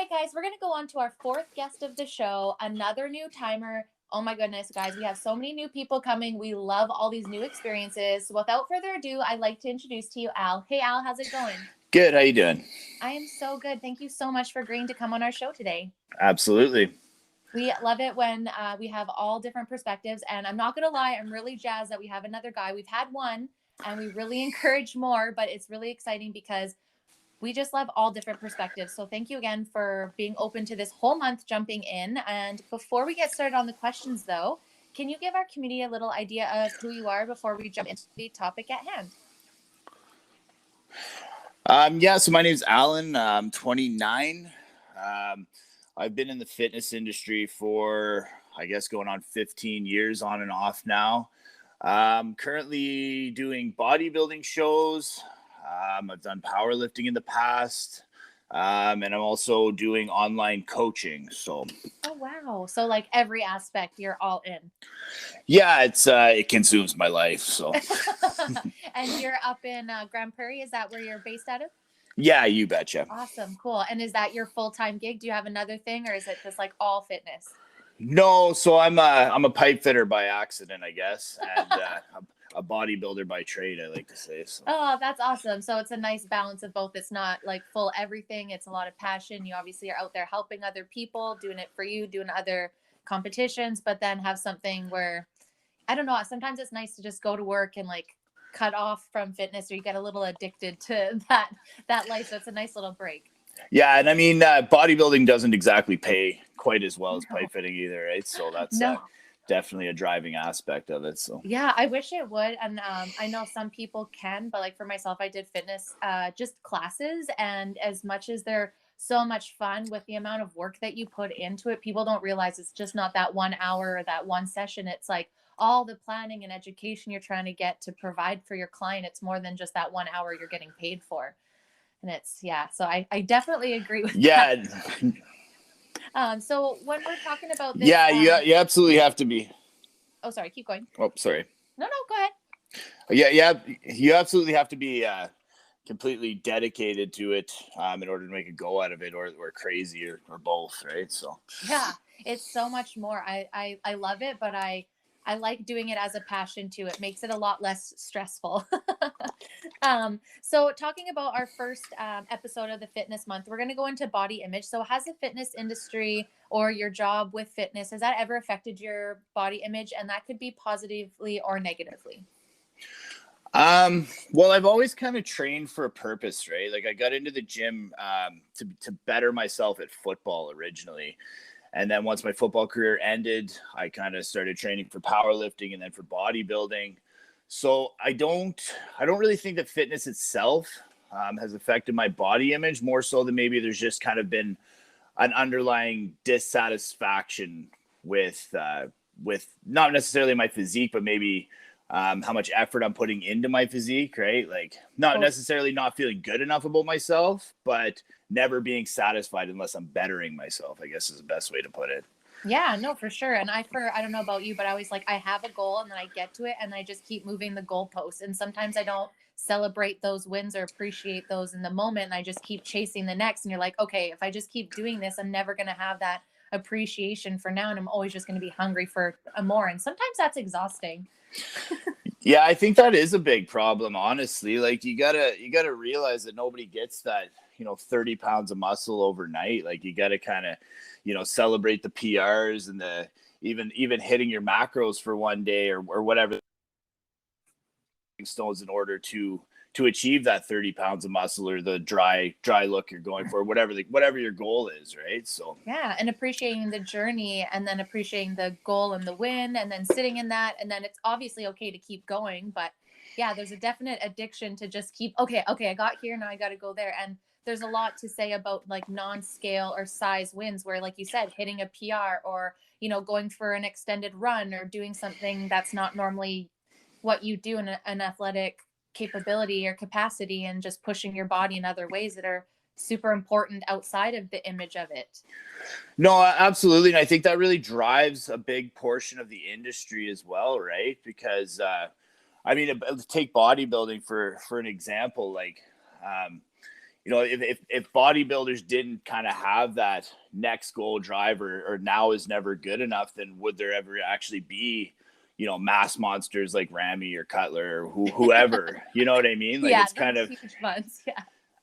right, guys, we're going to go on to our fourth guest of the show, another new timer. Oh my goodness, guys, we have so many new people coming. We love all these new experiences. So without further ado, I'd like to introduce to you Al. Hey, Al, how's it going? Good. How you doing? I am so good. Thank you so much for agreeing to come on our show today. Absolutely. We love it when we have all different perspectives. And I'm not going to lie, I'm really jazzed that we have another guy. We've had one and we really encourage more, but it's really exciting because we just love all different perspectives. So thank you again for being open to this whole month jumping in. And before we get started on the questions, though, can you give our community a little idea of who you are before we jump into the topic at hand? So my name is Alan. I'm 29. I've been in the fitness industry for, I guess, going on 15 years on and off now. Currently doing bodybuilding shows. I've done powerlifting in the past. And I'm also doing online coaching. So. Oh, wow. So like every aspect, you're all in. Yeah, it consumes my life. So. And you're up in Grand Prairie. Is that where you're based out of? Yeah, you betcha. Awesome. Cool. And is that your full-time gig? Do you have another thing or is it just like all fitness? No, so I'm a pipe fitter by accident, I guess, and a bodybuilder by trade, I like to say. So. Oh, that's awesome. So it's a nice balance of both. It's not like full everything. It's a lot of passion. You obviously are out there helping other people, doing it for you, doing other competitions, but then have something where, I don't know, sometimes it's nice to just go to work and like cut off from fitness or you get a little addicted to that life. So it's a nice little break. Yeah, and I mean, bodybuilding doesn't exactly pay quite as well as pipe fitting either, right? So that's definitely a driving aspect of it. So yeah, I wish it would, and I know some people can, but like for myself, I did fitness just classes, and as much as they're so much fun with the amount of work that you put into it, people don't realize it's just not that 1 hour or that one session. It's like all the planning and education you're trying to get to provide for your client. It's more than just that 1 hour you're getting paid for. And it's, so I definitely agree with that. So when we're talking about this... Yeah, you absolutely have to be... Oh, sorry, keep going. Oh, sorry. No, go ahead. Yeah, you absolutely have to be completely dedicated to it in order to make a go out of it or crazy or both, right? So... Yeah, it's so much more. I love it, but I like doing it as a passion too. It makes it a lot less stressful. So talking about our first episode of the fitness month, we're going to go into body image. So has the fitness industry or your job with fitness, has that ever affected your body image? And that could be positively or negatively. Well, I've always kind of trained for a purpose, right? Like I got into the gym to better myself at football originally. And then once my football career ended, I kind of started training for powerlifting and then for bodybuilding. So I don't really think that fitness itself has affected my body image more so than maybe there's just kind of been an underlying dissatisfaction with not necessarily my physique, but maybe how much effort I'm putting into my physique, right? Like not necessarily not feeling good enough about myself, but never being satisfied unless I'm bettering myself, I guess is the best way to put it. Yeah, no, for sure. And I don't know about you, but I always like, I have a goal and then I get to it and I just keep moving the goalposts. And sometimes I don't celebrate those wins or appreciate those in the moment. And I just keep chasing the next. And you're like, okay, if I just keep doing this, I'm never going to have that appreciation for now. And I'm always just going to be hungry for more. And sometimes that's exhausting. Yeah, I think that is a big problem, honestly. Like you gotta realize that nobody gets that, 30 pounds of muscle overnight. Like you gotta kind of, celebrate the PRs and the even hitting your macros for one day or whatever stones in order to achieve that 30 pounds of muscle or the dry look you're going for, whatever your goal is, right? So yeah, and appreciating the journey and then appreciating the goal and the win and then sitting in that, and then it's obviously okay to keep going, but yeah, there's a definite addiction to just keep okay, I got here, now I got to go there. And there's a lot to say about like non-scale or size wins where, like you said, hitting a PR or going for an extended run or doing something that's not normally what you do in an athletic capability or capacity, and just pushing your body in other ways that are super important outside of the image of it. No, absolutely. And I think that really drives a big portion of the industry as well, right? Because take bodybuilding for an example. Like you know, if bodybuilders didn't kind of have that next goal drive, or now is never good enough, then would there ever actually be, you know, mass monsters like Ramy or Cutler or whoever, you know what I mean? Like Yeah, it's kind those of, huge ones. Yeah.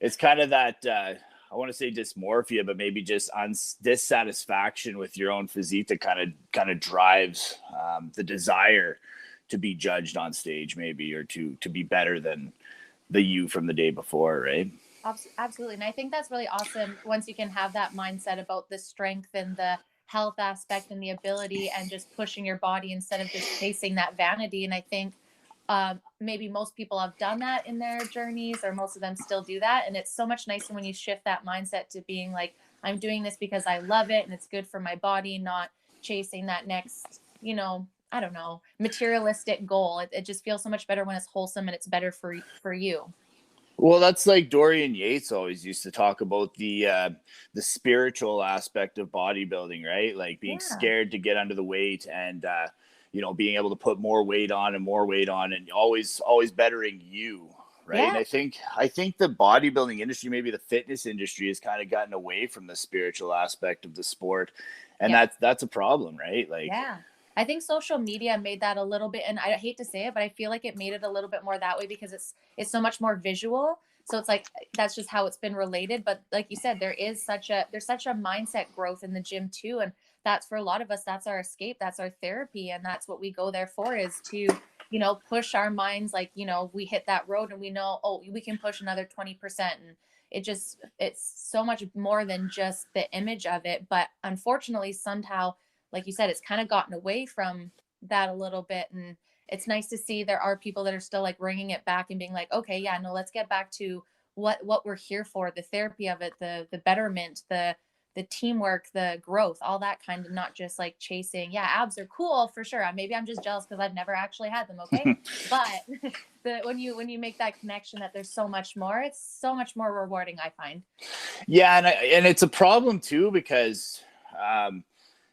it's kind of that, I want to say dysmorphia, but maybe just dissatisfaction with your own physique that kind of drives the desire to be judged on stage, maybe, or to be better than the you from the day before, right? Absolutely. And I think that's really awesome once you can have that mindset about the strength and the health aspect and the ability and just pushing your body instead of just chasing that vanity. And I think maybe most people have done that in their journeys, or most of them still do that. And it's so much nicer when you shift that mindset to being like, I'm doing this because I love it and it's good for my body, not chasing that next, I don't know, materialistic goal. It just feels so much better when it's wholesome and it's better for you. Well, that's like Dorian Yates always used to talk about the spiritual aspect of bodybuilding, right? Like being Yeah. scared to get under the weight, and you know, being able to put more weight on and more weight on, and always bettering you, right? And Yeah. I think the bodybuilding industry, maybe the fitness industry, has kind of gotten away from the spiritual aspect of the sport, and Yeah. that's a problem, right? Like, Yeah. I think social media made that a little bit, and I hate to say it, but I feel like it made it a little bit more that way because it's so much more visual. So it's like that's just how it's been related. But like you said, there's such a mindset growth in the gym too. And that's for a lot of us, that's our escape, that's our therapy, and that's what we go there for is to, push our minds like, we hit that road and we know, oh, we can push another 20%. And it's so much more than just the image of it. But unfortunately, somehow like you said, it's kind of gotten away from that a little bit. And it's nice to see there are people that are still like bringing it back and being like, okay, yeah, no, let's get back to what we're here for, the therapy of it, the betterment, the teamwork, the growth, all that kind of, not just like chasing. Yeah, abs are cool for sure. Maybe I'm just jealous because I've never actually had them. Okay, but when you make that connection that there's so much more, it's so much more rewarding. I find. yeah, and it's a problem too because.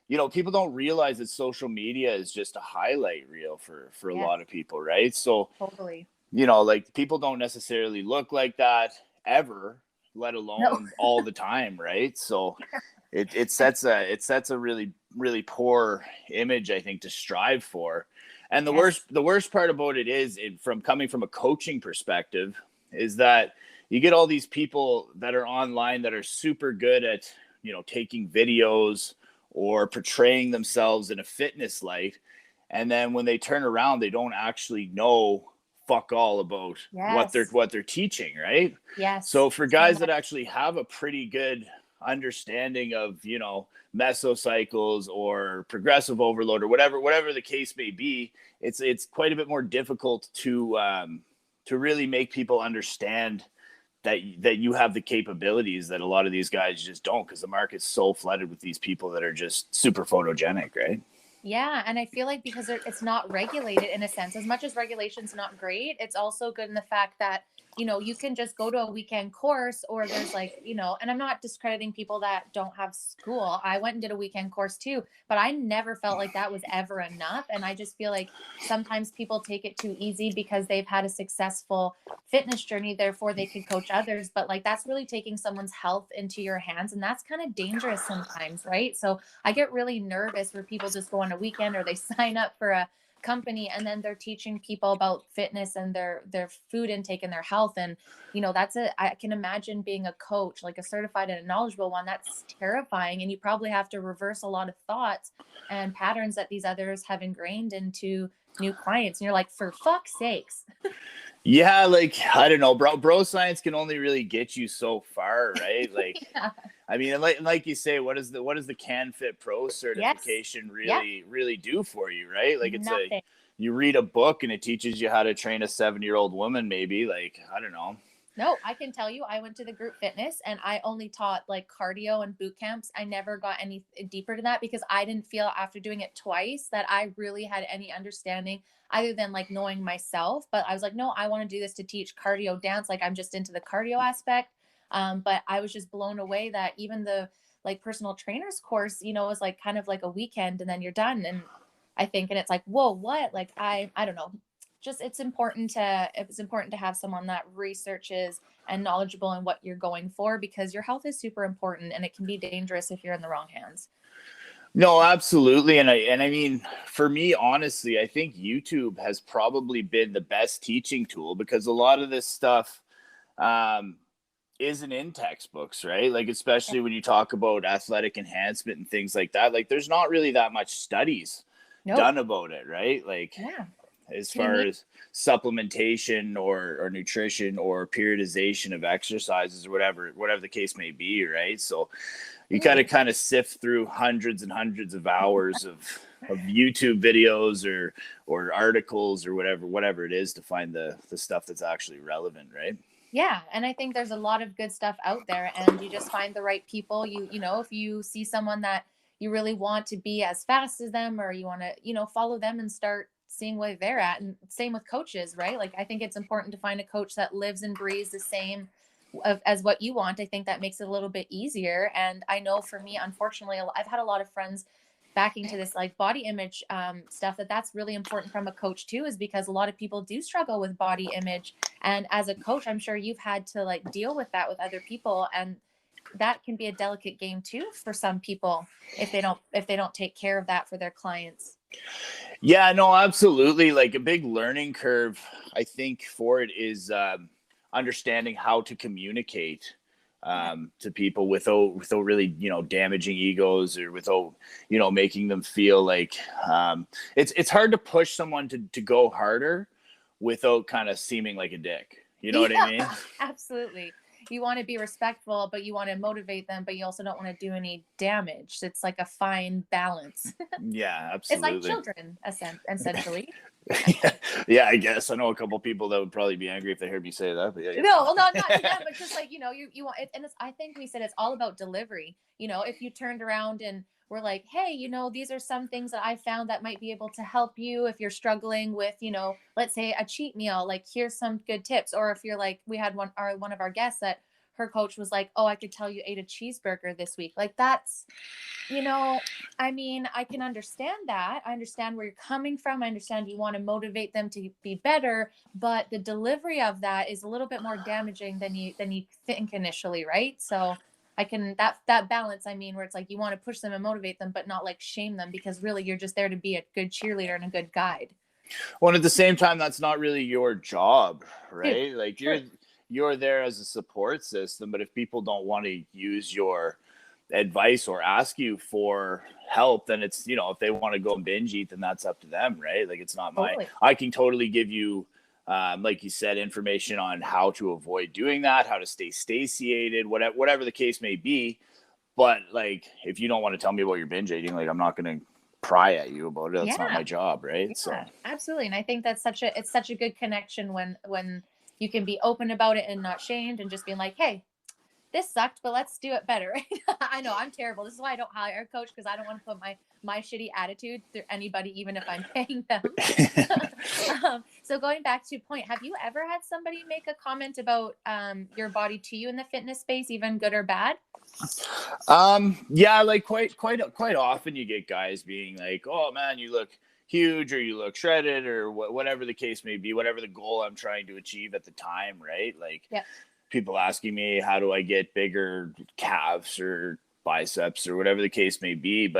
You know, people don't realize that social media is just a highlight reel for a Yes, lot of people, right? So, totally. you know, like people don't necessarily look like that ever, let No. alone all the time, right? So it sets a really poor image, I think, to strive for. And the Yes. worst part about it is, from coming from a coaching perspective, is that you get all these people that are online that are super good at, you know, taking videos or portraying themselves in a fitness light, and then when they turn around, they don't actually know fuck all about Yes. what they're teaching, right? Yes. So for So guys that much. actually have a pretty good understanding of, you know, mesocycles or progressive overload or whatever the case may be, it's quite a bit more difficult to really make people understand that you have the capabilities that a lot of these guys just don't, because the market's so flooded with these people that are just super photogenic, right? Yeah, and I feel like because it's not regulated in a sense, as much as regulation's not great, it's also good in the fact that, you can just go to a weekend course or there's like, and I'm not discrediting people that don't have school. I went and did a weekend course too, but I never felt like that was ever enough. And I just feel like sometimes people take it too easy because they've had a successful fitness journey, therefore they could coach others. But like that's really taking someone's health into your hands. And that's kind of dangerous sometimes, right? So I get really nervous where people just go on a weekend or they sign up for a company and then they're teaching people about fitness and their food intake and their health. And I can imagine being a coach, like a certified and a knowledgeable one. That's terrifying. And you probably have to reverse a lot of thoughts and patterns that these others have ingrained into new clients. And you're like, for fuck's sakes. Yeah, like I don't know, bro science can only really get you so far, right? Like, Yeah. I mean, like you say, what does the CanFit Pro Yes. certification Yep. really do for you, right? Like Nothing. you read a book and it teaches you how to train a 7-year-old woman, maybe. Like, I don't know. No, I can tell you, I went to the group fitness and I only taught like cardio and boot camps. I never got any deeper to that because I didn't feel after doing it twice that I really had any understanding other than like knowing myself. But I was like, no, I want to do this to teach cardio dance. Like I'm just into the cardio aspect. But I was just blown away that even the like personal trainers course, was like kind of like a weekend and then you're done. And I think, and it's like, whoa, what? Like I don't know, just it's important to have someone that researches and knowledgeable in what you're going for, because your health is super important and it can be dangerous if you're in the wrong hands. No, absolutely. And I mean, for me, honestly, I think YouTube has probably been the best teaching tool, because a lot of this stuff um, isn't in textbooks, right? Like, especially when you talk about athletic enhancement and things like that, like there's not really that much studies No. done about it, right? Like, Yeah. as Do we far need as supplementation or nutrition or periodization of exercises or whatever the case may be, right? So you got to kind of sift through hundreds and hundreds of hours of YouTube videos or articles or whatever it is to find the stuff that's actually relevant, right? Yeah, and I think there's a lot of good stuff out there, and you just find the right people. You know, if you see someone that you really want to be as fast as them, or you want to, follow them and start seeing where they're at. And same with coaches, right? Like, I think it's important to find a coach that lives and breathes the same as what you want. I think that makes it a little bit easier. And I know for me, unfortunately, I've had a lot of friends backing to this like body image stuff, that's really important from a coach too, is because a lot of people do struggle with body image. And as a coach, I'm sure you've had to like deal with that with other people, and that can be a delicate game too for some people if they don't take care of that for their clients. Yeah, no, absolutely. Like, a big learning curve, I think, for it is understanding how to communicate to people without really, damaging egos, or without, making them feel like it's hard to push someone to go harder without kind of seeming like a dick. You know what I mean? Absolutely. You want to be respectful, but you want to motivate them, but you also don't want to do any damage. It's like a fine balance. Yeah, It's like absolutely. children, essentially. Yeah, I guess I know a couple people that would probably be angry if they heard me say that. But yeah. No, well, not to them, but just like, you want it. And I think we said it's all about delivery. If you turned around and were like, hey, these are some things that I found that might be able to help you if you're struggling with, let's say a cheat meal, like here's some good tips. Or if you're like, we had one of our guests that her coach was like, oh, I could tell you ate a cheeseburger this week. Like, that's, I mean, I can understand that. I understand where you're coming from. I understand you want to motivate them to be better, but the delivery of that is a little bit more damaging than you think initially, right? So I can that balance, I mean, where it's like you want to push them and motivate them, but not like shame them, because really you're just there to be a good cheerleader and a good guide. Well, at the same time, that's not really your job, True. right? Like, True. you're there as a support system, but if people don't want to use your advice or ask you for help, then it's, if they want to go and binge eat, then that's up to them, right? Like, it's not Totally. I can totally give you like you said, information on how to avoid doing that, how to stay satiated, whatever the case may be. But like, if you don't want to tell me about your binge eating, like, I'm not going to pry at you about it. That's not Yeah. my job, right? Yeah, So absolutely. And I think that's it's such a good connection when you can be open about it and not shamed, and just being like, hey, this sucked, but let's do it better. I know I'm terrible. This is why I don't hire a coach, because I don't want to put my shitty attitude through anybody, even if I'm paying them. So going back to your point, have you ever had somebody make a comment about your body to you in the fitness space, even good or bad? Yeah, like quite often you get guys being like, oh man, you look huge, or you look shredded, or whatever the case may be, whatever the goal I'm trying to achieve at the time, right? Like, Yeah. people asking me, how do I get bigger calves or biceps or whatever the case may be.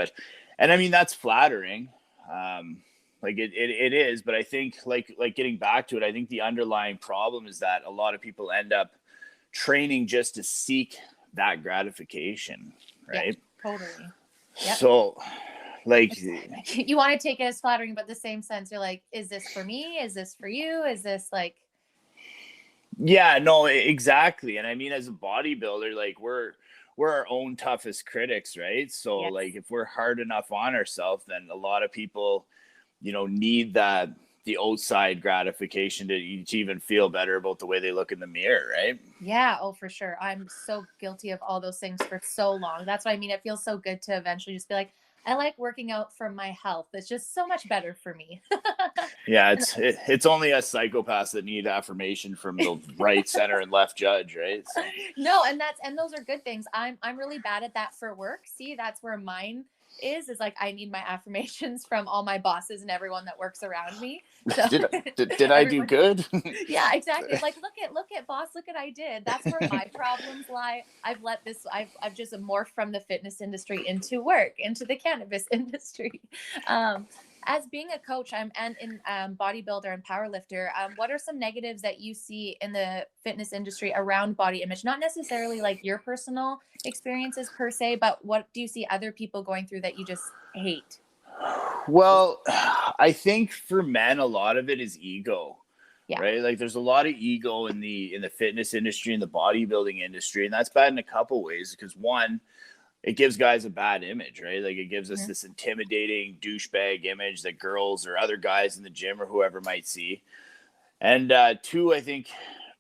And I mean, that's flattering. Like, it is, but I think like getting back to it, I think the underlying problem is that a lot of people end up training just to seek that gratification, right? Yeah, totally. Yep. So like, You want to take it as flattering, but the same sense, you're like, is this for me? Is this for you? Is this like... yeah, no, exactly. And I mean, as a bodybuilder, like, we're our own toughest critics, right? So Yes. like, if we're hard enough on ourselves, then a lot of people, need the outside gratification to even feel better about the way they look in the mirror, right? Yeah, oh, for sure. I'm so guilty of all those things for so long. That's what I mean. It feels so good to eventually just be like, I like working out for my health. It's just so much better for me. Yeah, it's only us psychopaths that need affirmation from the right, center, and left judge, right? So. No, and those are good things. I'm really bad at that for work. See, that's where mine is like I need my affirmations from all my bosses and everyone that works around me. So Did I do everyone, good? yeah, exactly. Like, look at boss, look at I did. That's where my problems lie. I've just morphed from the fitness industry into work, into the cannabis industry. Um, as being a coach, and in bodybuilder and powerlifter, what are some negatives that you see in the fitness industry around body image? Not necessarily like your personal experiences per se, but what do you see other people going through that you just hate? Well, I think for men, a lot of it is ego, Yeah. right? Like there's a lot of ego in the fitness industry and the bodybuilding industry, and that's bad in a couple ways. Because one, it gives guys a bad image, right? Like it gives us Mhm. this intimidating douchebag image that girls or other guys in the gym or whoever might see. And two, I think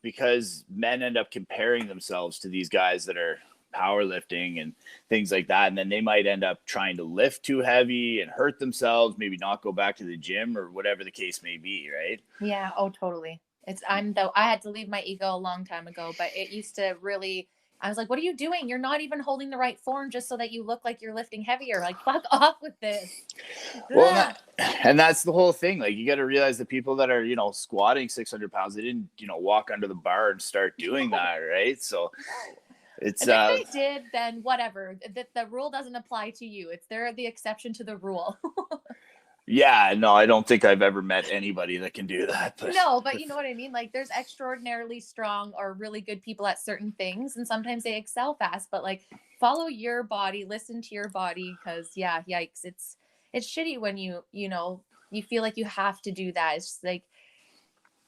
because men end up comparing themselves to these guys that are powerlifting and things like that, and then they might end up trying to lift too heavy and hurt themselves, maybe not go back to the gym or whatever the case may be, right? Yeah, oh totally. I had to leave my ego a long time ago, but it used to really, I was like, what are you doing? You're not even holding the right form just so that you look like you're lifting heavier. Like, fuck off with this. Well, Ugh. and that's the whole thing. Like you got to realize the people that are, squatting 600 pounds, they didn't, walk under the bar and start doing No, that, right? So no. it's And if they did, then whatever. The rule doesn't apply to you. It's they're the exception to the rule. yeah, no, I don't think I've ever met anybody that can do that, but No, but you know what I mean? Like there's extraordinarily strong or really good people at certain things and sometimes they excel fast, but like follow your body, listen to your body cuz yeah, yikes. It's shitty when you feel like you have to do that. It's just like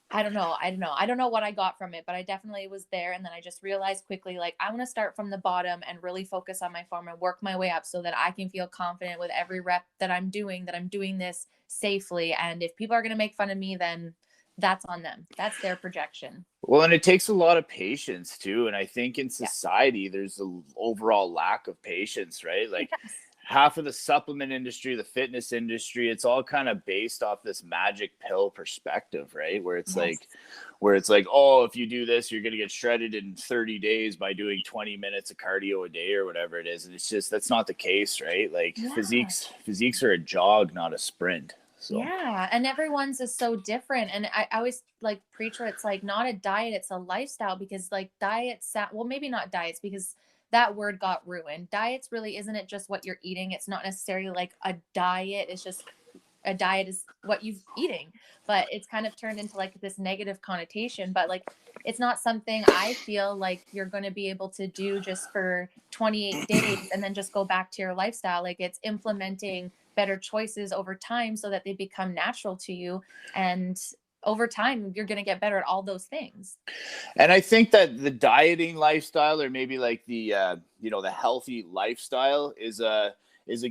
I don't know. I don't know. I don't know what I got from it, but I definitely was there and then I just realized quickly like I want to start from the bottom and really focus on my form and work my way up so that I can feel confident with every rep that I'm doing this safely and if people are going to make fun of me then that's on them. That's their projection. well, and it takes a lot of patience too. And I think in Yeah. society, there's an overall lack of patience, right? Like Yes. half of the supplement industry, the fitness industry, it's all kind of based off this magic pill perspective, right? Yes. Where it's like, oh, if you do this, you're going to get shredded in 30 days by doing 20 minutes of cardio a day or whatever it is. And it's just, that's not the case, right? Like Yeah. physiques are a jog, not a sprint. So. Yeah, and everyone's is so different. And I always like preach where it's like not a diet, it's a lifestyle because like well, maybe not diets because that word got ruined. Diets really isn't it just what you're eating? It's not necessarily like a diet. It's just a diet is what you're eating, but it's kind of turned into like this negative connotation. But like it's not something I feel like you're going to be able to do just for 28 days and then just go back to your lifestyle. Like it's implementing better choices over time so that they become natural to you. And over time, you're going to get better at all those things. And I think that the dieting lifestyle, or maybe like the healthy lifestyle, is a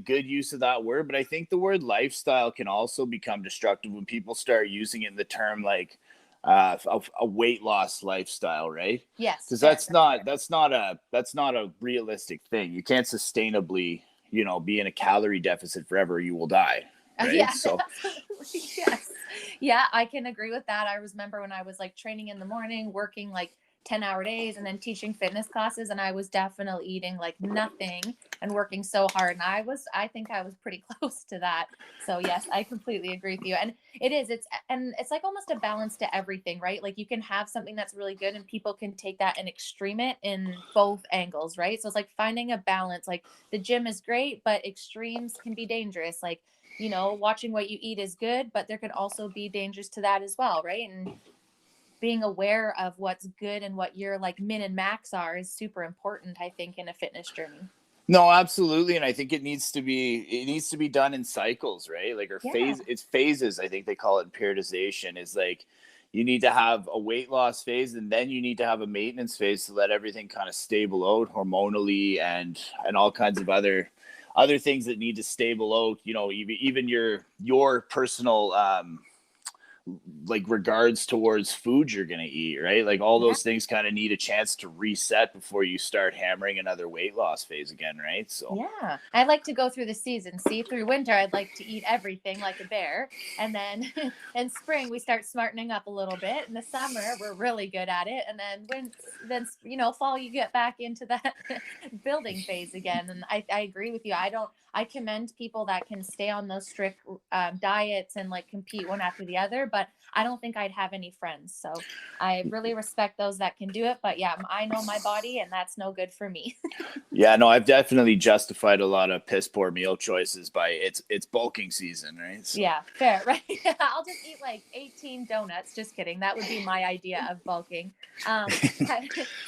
good use of that word. But I think the word lifestyle can also become destructive when people start using it in the term like a weight loss lifestyle, right? Yes, Because fair. That's fair. that's not a realistic thing. You can't sustainably be in a calorie deficit forever. You will die, right? Yeah, So absolutely. Yes. Yeah, I can agree with that. I remember when I was like training in the morning, working like 10-hour days and then teaching fitness classes and I was definitely eating like nothing and working so hard and I think I was pretty close to that. So yes, I completely agree with you. And it's like almost a balance to everything, right? Like you can have something that's really good and people can take that and extreme it in both angles, right? So it's like finding a balance. Like the gym is great, but extremes can be dangerous. Like watching what you eat is good, but there can also be dangers to that as well, right? And being aware of what's good and what your like min and max are is super important, I think, in a fitness journey. no, absolutely, and I think it needs to be done in cycles, right? Like Yeah. it's phases. I think they call it in periodization. Is like you need to have a weight loss phase, and then you need to have a maintenance phase to let everything kind of stable out hormonally and all kinds of other things that need to stable out. Even your personal like regards towards food you're going to eat, right? Like all Yeah. those things kind of need a chance to reset before you start hammering another weight loss phase again, right? So Yeah. I like to go through the season. See, through winter, I'd like to eat everything like a bear. And then in spring, we start smartening up a little bit. In the summer, we're really good at it. And then fall, you get back into that building phase again. And I agree with you. I commend people that can stay on those strict diets and like compete one after the other, but I don't think I'd have any friends. So I really respect those that can do it. But yeah, I know my body and that's no good for me. yeah, no, I've definitely justified a lot of piss poor meal choices by it's bulking season, right? So Yeah, fair, right? I'll just eat like 18 donuts. Just kidding. That would be my idea of bulking. Have,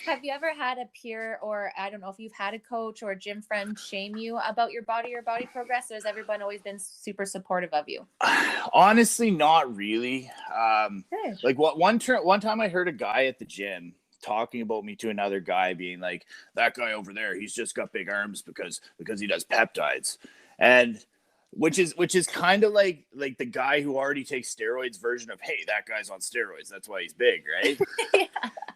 have you ever had a peer, or I don't know if you've had a coach or a gym friend shame you about your body or body progress, or has everyone always been super supportive of you? honestly, not really. Good. Like one time I heard a guy at the gym talking about me to another guy, being like, "That guy over there, he's just got big arms because he does peptides," and which is kind of like the guy who already takes steroids version of, "Hey, that guy's on steroids, that's why he's big," right? Yeah.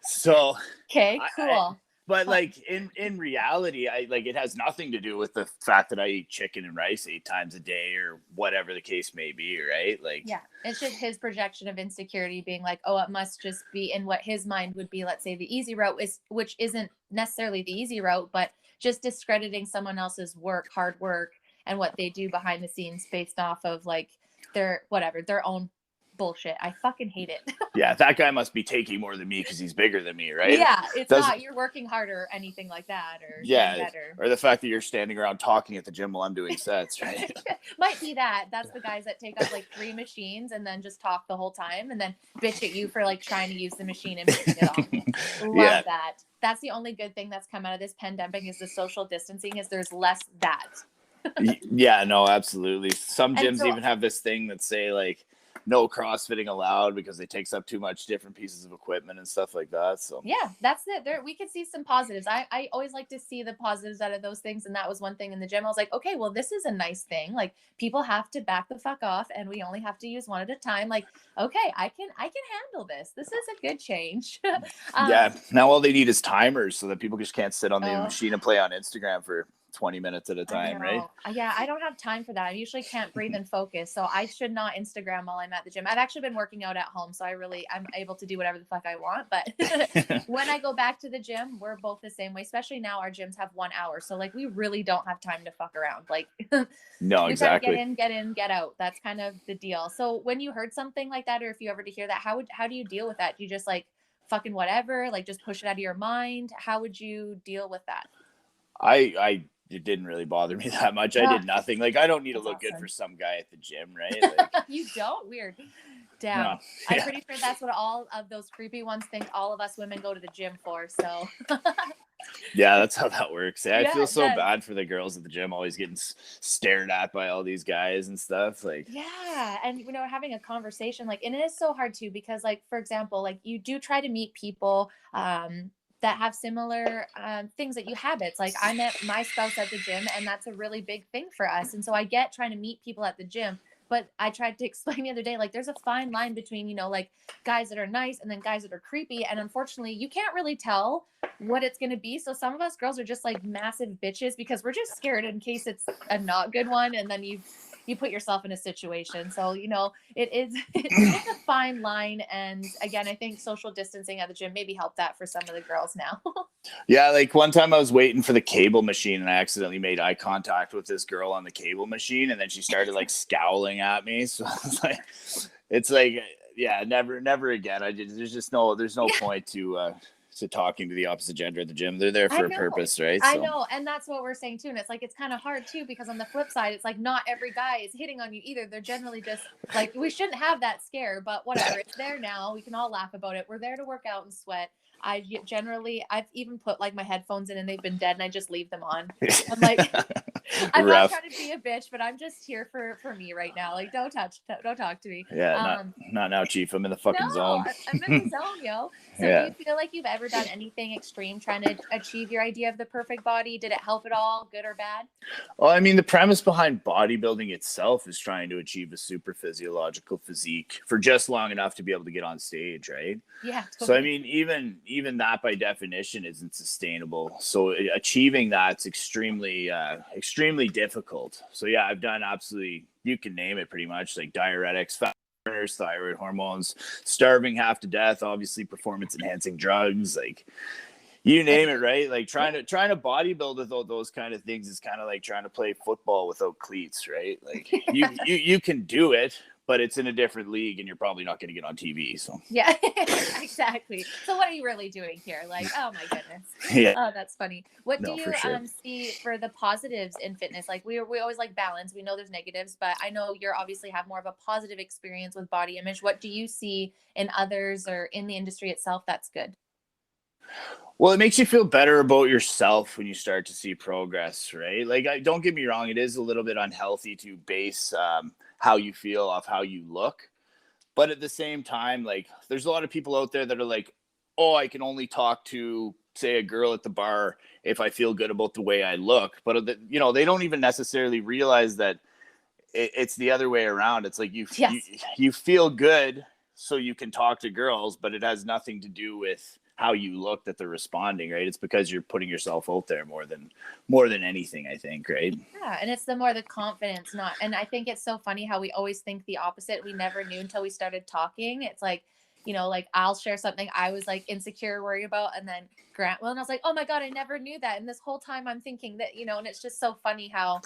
So, Okay, I cool. but Fun. like in reality, I like it has nothing to do with the fact that I eat chicken and rice 8 times a day or whatever the case may be, right? Like, Yeah, it's just his projection of insecurity being like, oh, it must just be in what his mind would be, let's say the easy route is, which isn't necessarily the easy route, but just discrediting someone else's work, hard work, and what they do behind the scenes based off of like their own bullshit. I fucking hate it. yeah, that guy must be taking more than me because he's bigger than me, right? Yeah, it's Does not you're working harder or anything like that or doing yeah, better. or the fact that you're standing around talking at the gym while I'm doing sets, right? Might be that. That's the guys that take up like three machines and then just talk the whole time and then bitch at you for like trying to use the machine and missing it all. Love Yeah, that. That's the only good thing that's come out of this pandemic is the social distancing is there's less that. yeah, no, absolutely. Some And gyms so even have this thing that say like no crossfitting allowed because it takes up too much different pieces of equipment and stuff like that. So yeah, that's it. There we could see some positives. I always like to see the positives out of those things. And that was one thing in the gym. I was like, okay, well, this is a nice thing. Like people have to back the fuck off and we only have to use one at a time. Like, okay, I can handle this. This is a good change. um yeah, now all they need is timers so that people just can't sit on the oh machine and play on Instagram for 20 minutes at a I time, right? know. Yeah, I don't have time for that. I usually can't breathe and focus. So I should not Instagram while I'm at the gym. I've actually been working out at home, so I'm able to do whatever the fuck I want. But when I go back to the gym, we're both the same way. Especially now our gyms have 1 hour. So like we really don't have time to fuck around. Like No, we try to exactly. get in, get out. That's kind of the deal. So when you heard something like that, or if you ever to hear that, how do you deal with that? Do you just like fucking whatever, like just push it out of your mind? How would you deal with that? I it didn't really bother me that much. I Yeah, did nothing. Like I don't need to that's look good for awesome. some guy at the gym, right? Like You don't? Weird. no. Damn. I'm Yeah. pretty sure that's what all of those creepy ones think all of us women go to the gym for. So, Yeah, that's how that works. Yeah, I yeah, feel it so does. bad for the girls at the gym always getting stared at by all these guys and stuff. Like, Yeah. And, having a conversation, like, and it is so hard too, because, like, for example, like, you do try to meet people that have similar things that you habits. Like, I met my spouse at the gym, and that's a really big thing for us. And so I get trying to meet people at the gym. But I tried to explain the other day, like, there's a fine line between, like guys that are nice and then guys that are creepy. And unfortunately, you can't really tell what it's going to be. So some of us girls are just like massive bitches because we're just scared in case it's a not good one. And then you put yourself in a situation. So, it is, it's a fine line. And again, I think social distancing at the gym maybe helped that for some of the girls now. yeah, like one time I was waiting for the cable machine and I accidentally made eye contact with this girl on the cable machine, and then she started like scowling at me. So it's like, yeah, never again. There's no Yeah, point to talking to the opposite gender at the gym. They're there I for a know. purpose, right? I So know. And that's what we're saying too. And it's like, it's kind of hard too, because on the flip side, it's like not every guy is hitting on you either. They're generally just like, we shouldn't have that scare, but whatever. It's there now. We can all laugh about it. We're there to work out and sweat. I've even put like my headphones in and they've been dead and I just leave them on. I'm like, I'm not Rough. trying to be a bitch, but I'm just here for me right now. Like, don't talk to me. Yeah, not now, Chief. I'm in the No, fucking zone. I'm in the zone, yo. So, do Yeah. you feel like you've ever done anything extreme trying to achieve your idea of the perfect body? Did it help at all, good or bad? Well, I mean, the premise behind bodybuilding itself is trying to achieve a super physiological physique for just long enough to be able to get on stage, right? Yeah, So I totally. mean, even that by definition isn't sustainable. So achieving that's extremely difficult. So yeah, I've done absolutely, you can name it pretty much, like diuretics, fat burners, thyroid hormones, starving half to death, obviously performance enhancing drugs, like you name it, right? Like trying to bodybuild without those kind of things is kind of like trying to play football without cleats, right? Like you can do it, but it's in a different league and you're probably not going to get on TV. So Yeah, exactly. So what are you really doing here? Like, oh my goodness. yeah, Oh, that's funny. What do no, you for sure. see for the positives in fitness? Like we always like balance. We know there's negatives, but I know you're obviously have more of a positive experience with body image. What do you see in others or in the industry itself that's good? Well, it makes you feel better about yourself when you start to see progress, right? Like, don't get me wrong, it is a little bit unhealthy to base how you feel off how you look. But at the same time, like, there's a lot of people out there that are like, oh, I can only talk to, say, a girl at the bar if I feel good about the way I look. But, they don't even necessarily realize that it's the other way around. It's like Yes. you feel good so you can talk to girls, but it has nothing to do with how you look that they're responding, right? It's because you're putting yourself out there more than anything, I think, right? Yeah, and it's the more the confidence, not. And I think it's so funny how we always think the opposite. We never knew until we started talking. It's like, like I'll share something I was like insecure, worried about, and then Grant will, and I was like, oh my god, I never knew that. And this whole time I'm thinking that, and it's just so funny how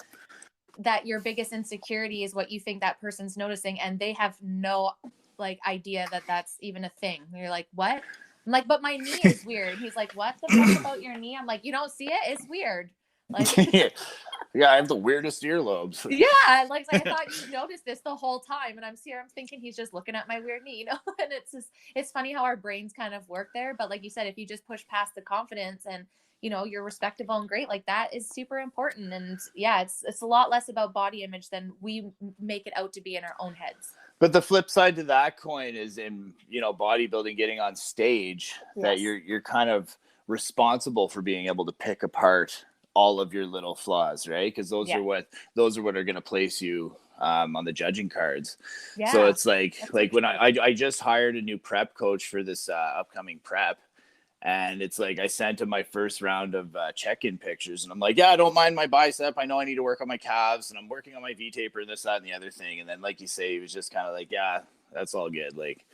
that your biggest insecurity is what you think that person's noticing, and they have no like idea that that's even a thing. And you're like, what? I'm like, but my knee is weird. He's like, what the fuck about your knee? I'm like, you don't see it? It's weird. Like, Yeah, I have the weirdest earlobes. yeah, like I thought you noticed this the whole time, and I'm thinking he's just looking at my weird knee, And it's funny how our brains kind of work there. But like you said, if you just push past the confidence and you're respectable and great, like that is super important. And yeah, it's a lot less about body image than we make it out to be in our own heads. But the flip side to that coin is in bodybuilding, getting on stage, that Yes. you're kind of responsible for being able to pick apart all of your little flaws, right? Because those Yeah. are what are going to place you on the judging cards. So Yeah. it's like That's so like when true. I just hired a new prep coach for this upcoming prep. And it's like I sent him my first round of check-in pictures, and I'm like, yeah, I don't mind my bicep. I know I need to work on my calves, and I'm working on my V-taper and this, that, and the other thing. And then, like you say, he was just kind of like, yeah, that's all good. Like,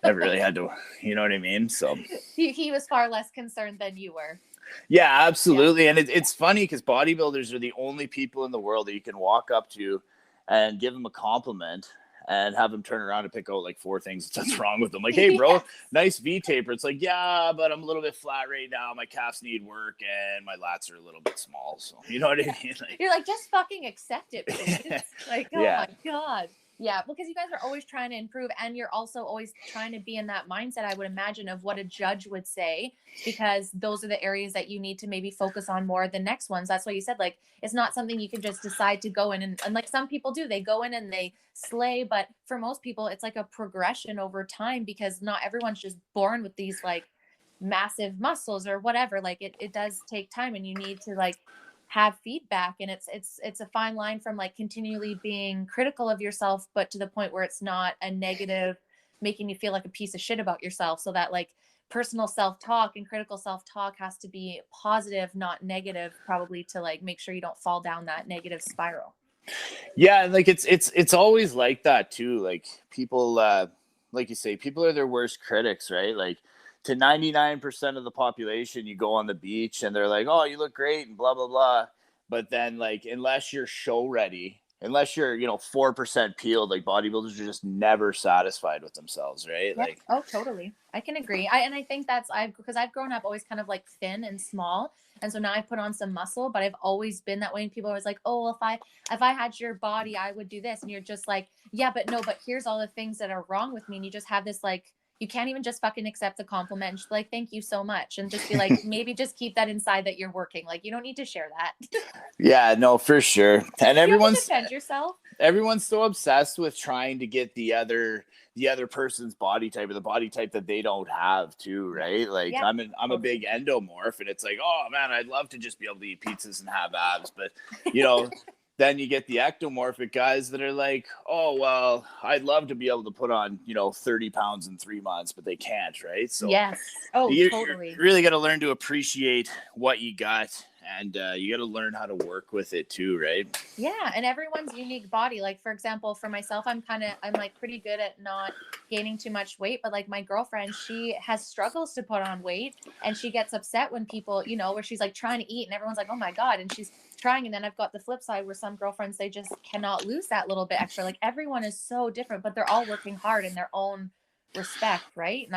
never really had to, you know what I mean? So, He was far less concerned than you were. yeah, Yeah. absolutely. And it's funny because bodybuilders are the only people in the world that you can walk up to and give them a compliment and have them turn around and pick out like four things that's wrong with them. Like, hey, bro, Yes. nice V taper. It's like, yeah, but I'm a little bit flat right now. My calves need work and my lats are a little bit small. So, you know what I mean? Like, You're like, just fucking accept it, please. Like, oh yeah. my God. Yeah, because you guys are always trying to improve, and you're also always trying to be in that mindset, I would imagine, of what a judge would say, because those are the areas that you need to maybe focus on more the next ones. That's why you said, like, it's not something you can just decide to go in and like some people do, they go in and they slay. But for most people, it's like a progression over time, because not everyone's just born with these like massive muscles or whatever. Like it does take time, and you need to like have feedback. And it's a fine line from like continually being critical of yourself, but to the point where it's not a negative, making you feel like a piece of shit about yourself. So that like personal self-talk and critical self-talk has to be positive, not negative, probably, to like make sure you don't fall down that negative spiral. Yeah, like it's always like that too. Like people like you say, people are their worst critics, right? Like to 99% of the population, you go on the beach and they're like, "Oh, you look great," and blah blah blah. But then like unless you're show ready, unless you're, 4% peeled, like bodybuilders are just never satisfied with themselves, right? Yep. Like Oh, totally. I can agree. I think that's because I've grown up always kind of like thin and small, and so now I put on some muscle. But I've always been that way. And people are always like, "Oh, well, if I had your body, I would do this," and you're just like, "Yeah, but no, but here's all the things that are wrong with me." And you just have this like you can't even just fucking accept the compliment and just be like, thank you so much. And just be like, maybe just keep that inside that you're working. Like, you don't need to share that. Yeah, no, for sure. And You have to defend yourself. everyone's so obsessed with trying to get the other person's body type, or the body type that they don't have too, right? Like Yeah, I'm a totally. big endomorph, and it's like, oh man, I'd love to just be able to eat pizzas and have abs, but you know, then you get the ectomorphic guys that are like, oh well, I'd love to be able to put on, 30 pounds in 3 months, but they can't, right? So Yes. Oh, you totally. really got to learn to appreciate what you got, and you got to learn how to work with it too, right? Yeah, and everyone's unique body. Like for example, for myself, I'm like pretty good at not gaining too much weight, but like my girlfriend, she has struggles to put on weight and she gets upset when people, where she's like trying to eat and everyone's like, "Oh my God." And she's trying, and then I've got the flip side where some girlfriends, they just cannot lose that little bit extra. Like everyone is so different, but they're all working hard in their own respect, right? And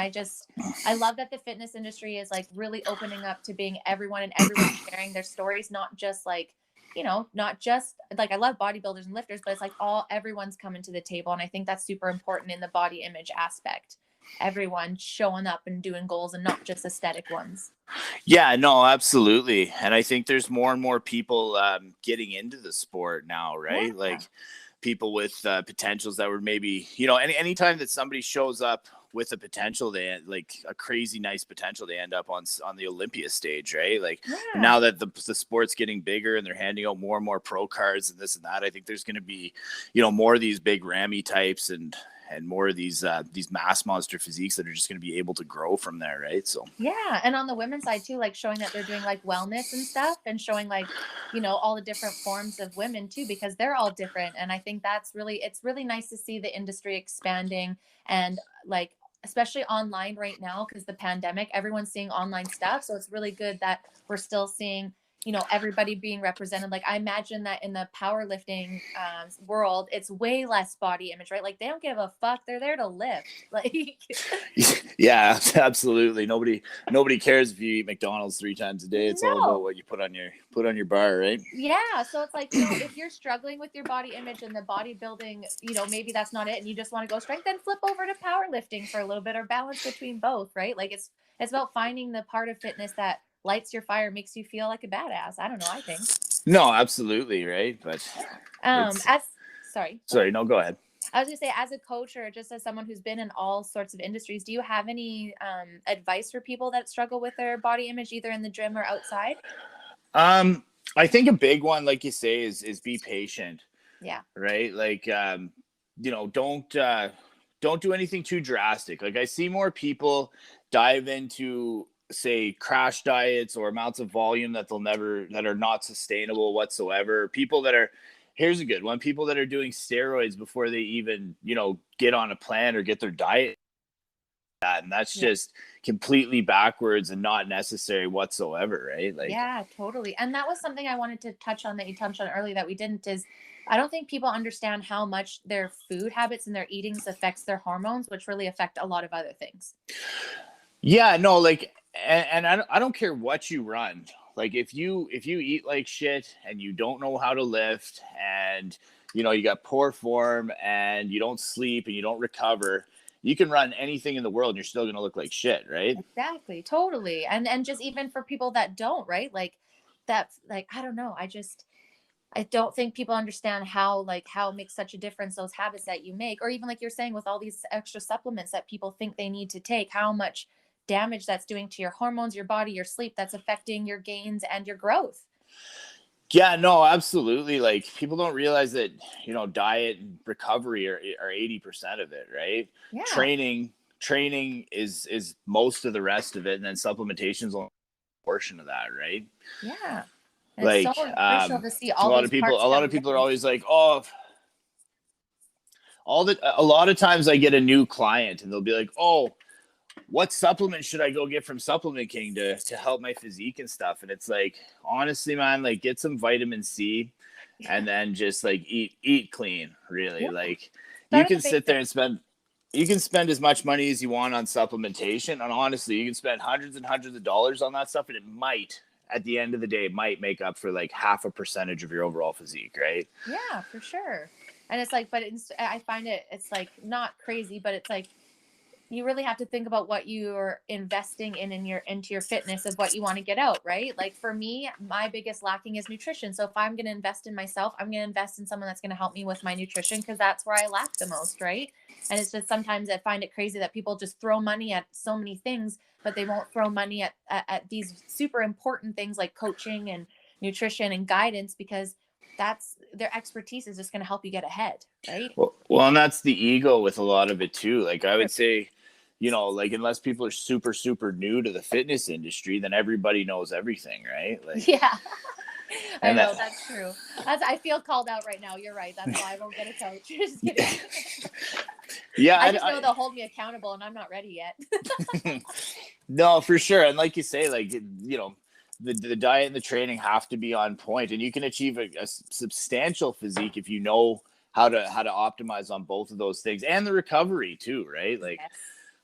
I love that the fitness industry is like really opening up to being everyone, and everyone sharing their stories, not just like, not just like, I love bodybuilders and lifters, but it's like everyone's coming to the table. And I think that's super important in the body image aspect. Everyone showing up and doing goals and not just aesthetic ones. Yeah, no, absolutely. And I think there's more and more people getting into the sport now, right? Yeah. Like people with potentials that were maybe, anytime that somebody shows up with a potential, they like a crazy nice potential, they end up on the Olympia stage, right? Like Yeah. now that the sport's getting bigger and they're handing out more and more pro cards and this and that, I think there's going to be, more of these big Ramy types and more of these mass monster physiques that are just going to be able to grow from there, right? So Yeah. And on the women's side too, like showing that they're doing like wellness and stuff, and showing like, all the different forms of women too, because they're all different. And I think it's really nice to see the industry expanding, and like, especially online right now, because the pandemic, everyone's seeing online stuff. So it's really good that we're still seeing, everybody being represented. Like I imagine that in the powerlifting world, it's way less body image, right? Like they don't give a fuck. They're there to lift. Like, yeah, absolutely. Nobody cares if you eat McDonald's 3 times a day. It's all about no. what you put on your bar, right? Yeah. So it's like, if you're struggling with your body image and the bodybuilding, maybe that's not it and you just want to go strength, then flip over to powerlifting for a little bit, or balance between both, right? Like it's about finding the part of fitness that lights your fire, makes you feel like a badass. I don't know, I think. No, absolutely, right? But it's As sorry, go sorry, ahead. no, go ahead. I was gonna say, as a coach or just as someone who's been in all sorts of industries, do you have any advice for people that struggle with their body image, either in the gym or outside? Um, I think a big one, like you say, is be patient, Yeah. right? Like don't do anything too drastic. Like I see more people dive into, say, crash diets or amounts of volume that are not sustainable whatsoever. People that are Here's a good one. People that are doing steroids before they even, get on a plan or get their diet, and that's Yeah. just completely backwards and not necessary whatsoever, right? Like Yeah, totally. And that was something I wanted to touch on that you touched on earlier that we didn't, is I don't think people understand how much their food habits and their eatings affects their hormones, which really affect a lot of other things. yeah, no, like, and I don't care what you run. Like if you eat like shit and you don't know how to lift, and you got poor form and you don't sleep and you don't recover, you can run anything in the world and you're still gonna look like shit, right? Exactly, totally. And just even for people that don't, right? Like that, like, I don't know. I don't think people understand how it makes such a difference, those habits that you make, or even like you're saying with all these extra supplements that people think they need to take, how much damage that's doing to your hormones, your body, your sleep, that's affecting your gains and your growth. Yeah, no, absolutely. Like people don't realize that, diet and recovery are 80% of it, right? Yeah. Training is most of the rest of it, and then supplementation is only a portion of that, right? Yeah. And it's so Like crucial to see a all lot those of people parts a lot come of people are together. always like, oh, a lot of times I get a new client and they'll be like, oh, what supplement should I go get from Supplement King to help my physique and stuff? And it's like, honestly, man, like get some vitamin C and then just like eat clean, really. Yeah. Like you Start at can the sit there basics. and spend as much money as you want on supplementation. And honestly, you can spend hundreds and hundreds of dollars on that stuff, and it might, at the end of the day, might make up for like half a percentage of your overall physique, right? Yeah, for sure. And it's like, but I find it's like not crazy, but it's like you really have to think about what you're investing in your into your fitness of what you want to get out, right? Like for me, my biggest lacking is nutrition. So if I'm going to invest in myself, I'm going to invest in someone that's going to help me with my nutrition because that's where I lack the most, right? And it's just sometimes I find it crazy that people just throw money at so many things, but they won't throw money at these super important things like coaching and nutrition and guidance because that's their expertise is just going to help you get ahead, right? Well, and that's the ego with a lot of it too. Like I would say, like unless people are super, super new to the fitness industry, then everybody knows everything, right? Like, Yeah. I and know that, that's true. I feel called out right now. You're right. That's why I won't get a coach. Just kidding. yeah, I just know they'll hold me accountable, and I'm not ready yet. no, for sure. And like you say, like, the diet and the training have to be on point, and you can achieve a substantial physique if you know how to optimize on both of those things and the recovery too, right? Yes.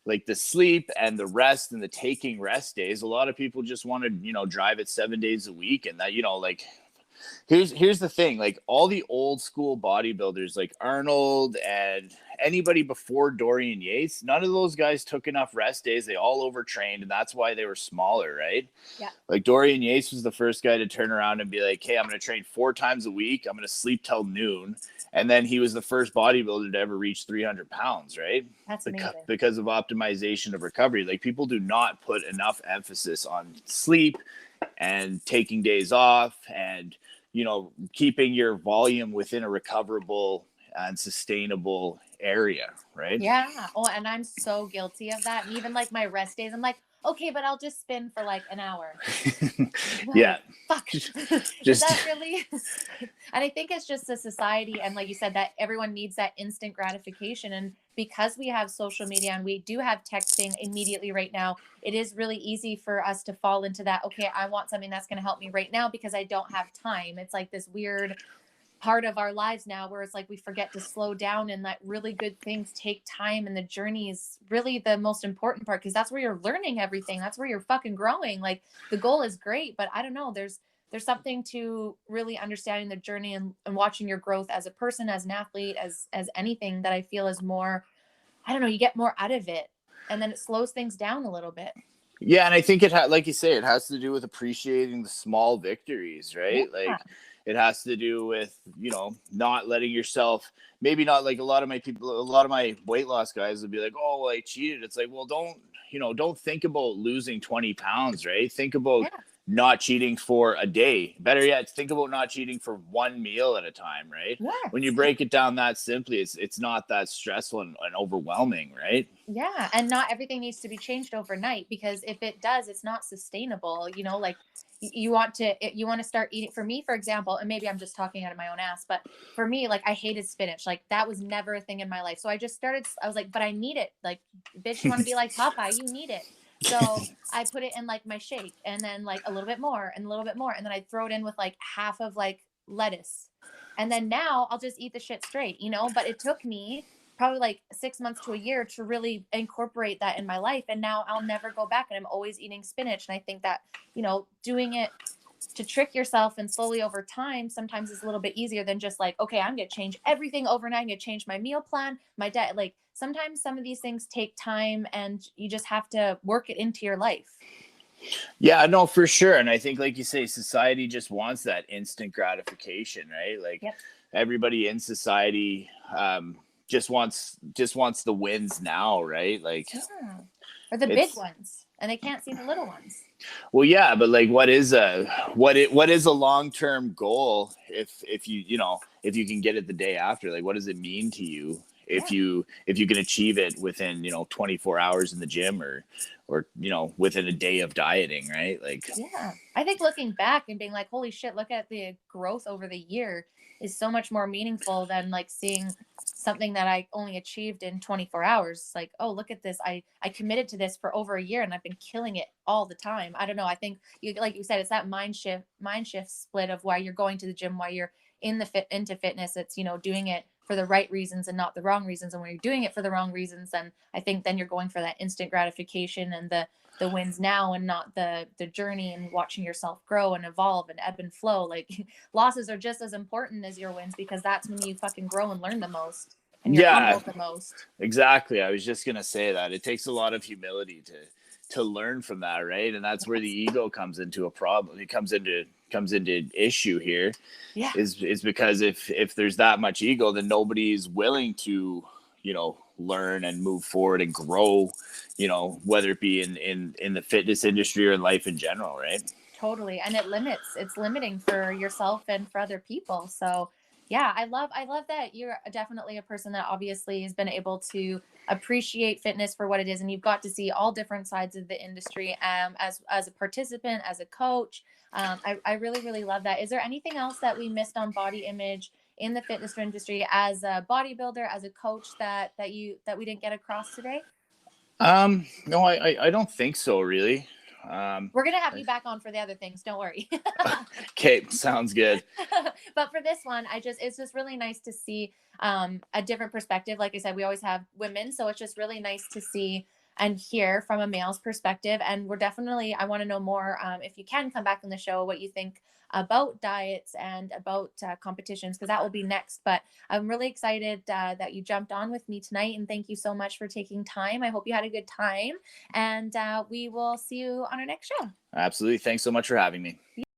Like the sleep and the rest and the taking rest days. A lot of people just want to, drive it 7 days a week, and that, like here's the thing, like all the old school bodybuilders like Arnold and anybody before Dorian Yates, none of those guys took enough rest days. They all overtrained, and that's why they were smaller, right? Yeah. Like Dorian Yates was the first guy to turn around and be like, hey, I'm going to train 4 times a week, I'm going to sleep till noon. And then he was the first bodybuilder to ever reach 300 pounds, right? That's amazing. Because of optimization of recovery. Like people do not put enough emphasis on sleep and taking days off and keeping your volume within a recoverable and sustainable area, right? Yeah. Oh, and I'm so guilty of that. And even like my rest days, I'm like, okay, but I'll just spin for like an hour. Yeah. Like, fuck. Is Just that really? And I think it's just a society, and like you said, that everyone needs that instant gratification. And because we have social media and we do have texting immediately right now, it is really easy for us to fall into that. Okay, I want something that's going to help me right now because I don't have time. It's like this weird part of our lives now where it's like we forget to slow down and that really good things take time, and the journey is really the most important part because that's where you're learning everything, that's where you're fucking growing. Like the goal is great, but I don't know, there's something to really understanding the journey and watching your growth as a person, as an athlete, as anything that I feel is more, I don't know, you get more out of it, and then it slows things down a little bit. yeah, and I think like you say, it has to do with appreciating the small victories, right? Yeah. Like it has to do with not letting yourself, maybe not, like a lot of my weight loss guys would be like, oh, I cheated. It's like, well, don't think about losing 20 pounds, right? Think about Yeah. not cheating for a day. Better yet, think about not cheating for one meal at a time, right? When you Yes. break it down that simply, it's not that stressful and overwhelming, right? Yeah, and not everything needs to be changed overnight because if it does, it's not sustainable. Like you want to start eating. For me, for example, and maybe I'm just talking out of my own ass, but for me, like I hated spinach. Like that was never a thing in my life. So I just started. I was like, but I need it. Like, bitch, you want to be like Popeye? You need it. So I put it in like my shake, and then like a little bit more, and a little bit more, and then I throw it in with like half of like lettuce, and then now I'll just eat the shit straight. But it took me probably like 6 months to a year to really incorporate that in my life. And now I'll never go back, and I'm always eating spinach. And I think that, doing it to trick yourself and slowly over time sometimes is a little bit easier than just like, okay, I'm going to change everything overnight. I'm going to change my meal plan, my diet. Like sometimes some of these things take time and you just have to work it into your life. Yeah, no, for sure. And I think, like you say, society just wants that instant gratification, right? Like Yep. everybody in society just wants the wins now, right? Like Yeah. Or the big it's ones, and they can't see the little ones. well, yeah, but like what is a long-term goal if you can get it the day after? Like what does it mean to you Yeah. if you can achieve it within 24 hours in the gym or within a day of dieting, right? Like Yeah. I think looking back and being like, holy shit, look at the growth over the year is so much more meaningful than like seeing something that I only achieved in 24 hours. Like, oh, look at this. I committed to this for over a year and I've been killing it all the time. I don't know. I think you like you said, it's that mind shift split of why you're going to the gym, why you're into fitness. It's, doing it for the right reasons and not the wrong reasons. And when you're doing it for the wrong reasons, then I think then you're going for that instant gratification and the wins now and not the journey and watching yourself grow and evolve and ebb and flow. Like losses are just as important as your wins because that's when you fucking grow and learn the most. and you're Yeah, humbled the most. exactly. I was just gonna say that it takes a lot of humility to learn from that, right? And that's where the ego comes into a problem. It comes into issue here, Yeah. is because if there's that much ego, then nobody's willing to, learn and move forward and grow, whether it be in the fitness industry or in life in general, right? Totally. And it's limiting for yourself and for other people. So yeah, I love that you're definitely a person that obviously has been able to appreciate fitness for what it is, and you've got to see all different sides of the industry, as a participant, as a coach. I really, really love that. Is there anything else that we missed on body image in the fitness industry as a bodybuilder, as a coach, that we didn't get across today? No, I don't think so, really. We're gonna have you back on for the other things, don't worry. Okay, sounds good. But for this one, it's just really nice to see a different perspective. Like I said, we always have women, so it's just really nice to see and hear from a male's perspective. And we're definitely, I want to know more, if you can come back on the show, what you think about diets and about competitions, because that will be next. But I'm really excited that you jumped on with me tonight, and thank you so much for taking time. I hope you had a good time, and we will see you on our next show. Absolutely. Thanks so much for having me.